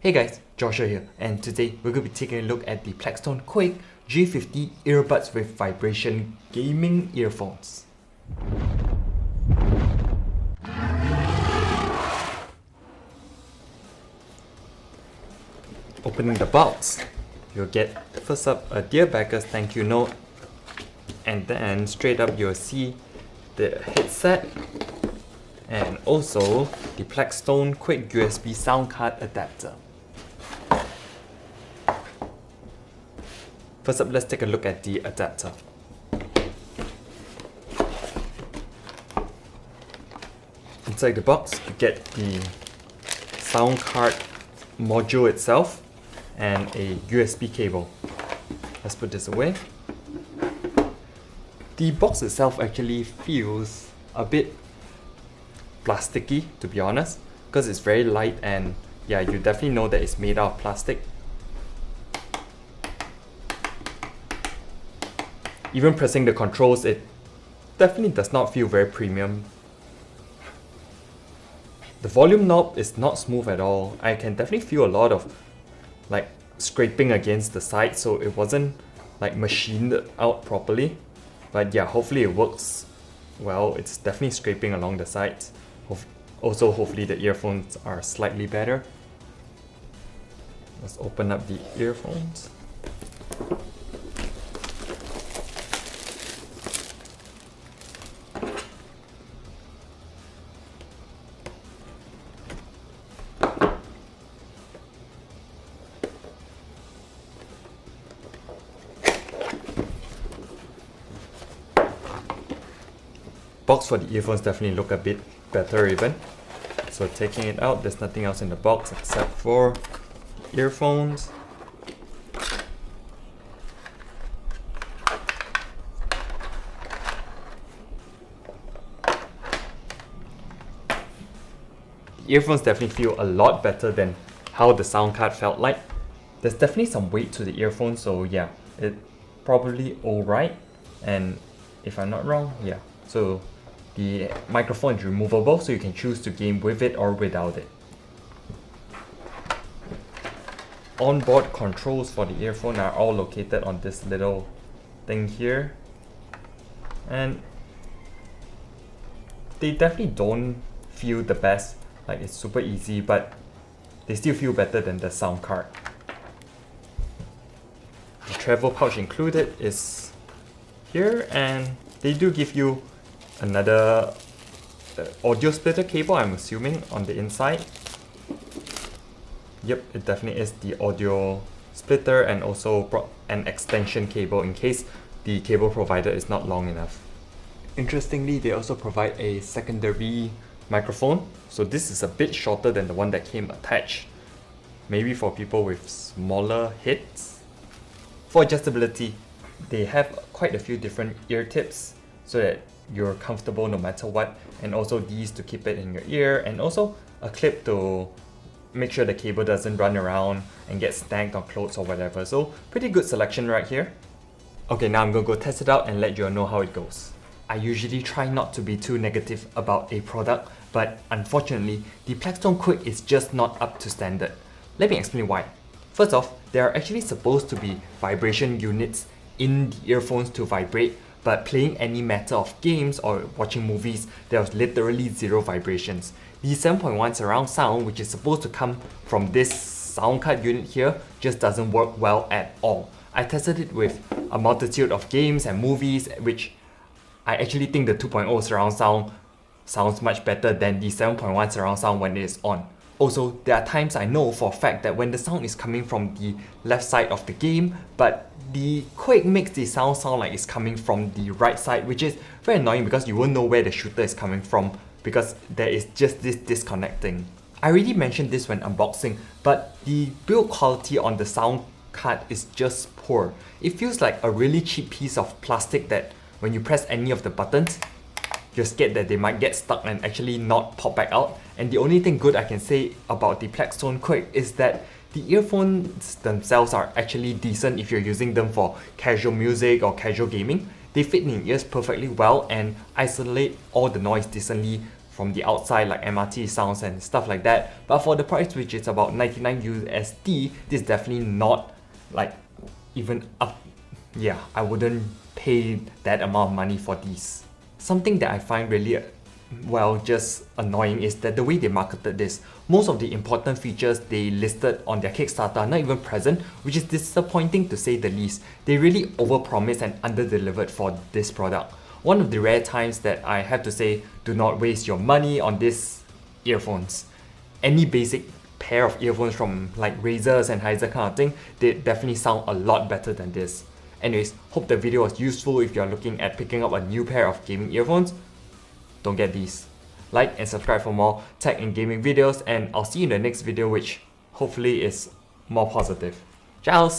Hey guys, Joshua here, and today we're going to be taking a look at the Plextone Quake G50 Earbuds with Vibration Gaming Earphones. Opening the box, you'll get first up a Dear Beggars thank you note, and then straight up you'll see the headset and also the Plextone Quake USB sound card adapter. First up, let's take a look at the adapter. Inside the box, you get the sound card module itself and a USB cable. Let's put this away. The box itself actually feels a bit plasticky, to be honest, because it's very light and yeah, you definitely know that it's made out of plastic. Even pressing the controls, it definitely does not feel very premium. The volume knob is not smooth at all. I can definitely feel a lot of like scraping against the side, so it wasn't like machined out properly. But yeah, hopefully it works well. It's definitely scraping along the sides. Also, hopefully the earphones are slightly better. Let's open up the earphones. Box for the earphones definitely look a bit better even. So taking it out, there's nothing else in the box except for earphones. The earphones definitely feel a lot better than how the sound card felt like. There's definitely some weight to the earphones, so yeah, it's probably alright. And if I'm not wrong, yeah. So the microphone is removable, so you can choose to game with it or without it. Onboard controls for the earphone are all located on this little thing here. And they definitely don't feel the best, like it's super easy, but they still feel better than the sound card. The travel pouch included is here, and they do give you another audio splitter cable, I'm assuming, on the inside. Yep, it definitely is the audio splitter, and also an extension cable in case the cable provider is not long enough. Interestingly, they also provide a secondary microphone, so this is a bit shorter than the one that came attached, maybe for people with smaller heads. For adjustability, they have quite a few different ear tips so that you're comfortable no matter what, and also these to keep it in your ear, and also a clip to make sure the cable doesn't run around and get snagged on clothes or whatever. So pretty good selection right here. Okay, now I'm gonna go test it out and let you all know how it goes. I usually try not to be too negative about a product, but unfortunately the Plextone Quake is just not up to standard. Let me explain why. First off, there are actually supposed to be vibration units in the earphones to vibrate, but playing any matter of games or watching movies, there was literally zero vibrations. The 7.1 surround sound, which is supposed to come from this sound card unit here, just doesn't work well at all. I tested it with a multitude of games and movies, which I actually think the 2.0 surround sound sounds much better than the 7.1 surround sound when it is on. Also, there are times I know for a fact that when the sound is coming from the left side of the game, but the Quake makes the sound like it's coming from the right side, which is very annoying because you won't know where the shooter is coming from because there is just this disconnecting. I already mentioned this when unboxing, but the build quality on the sound card is just poor. It feels like a really cheap piece of plastic that when you press any of the buttons, you're scared that they might get stuck and actually not pop back out. And the only thing good I can say about the Plextone Quake is that the earphones themselves are actually decent if you're using them for casual music or casual gaming. They fit in ears perfectly well and isolate all the noise decently from the outside like MRT sounds and stuff like that, but for the price which is about 99 USD, this is definitely not like even up. Yeah, I wouldn't pay that amount of money for these. Something that I find really just annoying is that the way they marketed this, most of the important features they listed on their Kickstarter are not even present, which is disappointing to say the least. They really overpromised and underdelivered for this product. One of the rare times that I have to say, do not waste your money on these earphones. Any basic pair of earphones from like Razer, Sennheiser kind of thing, they definitely sound a lot better than this. Anyways, hope the video was useful if you're looking at picking up a new pair of gaming earphones. Don't get these. Like and subscribe for more tech and gaming videos, and I'll see you in the next video, which hopefully is more positive. Ciao!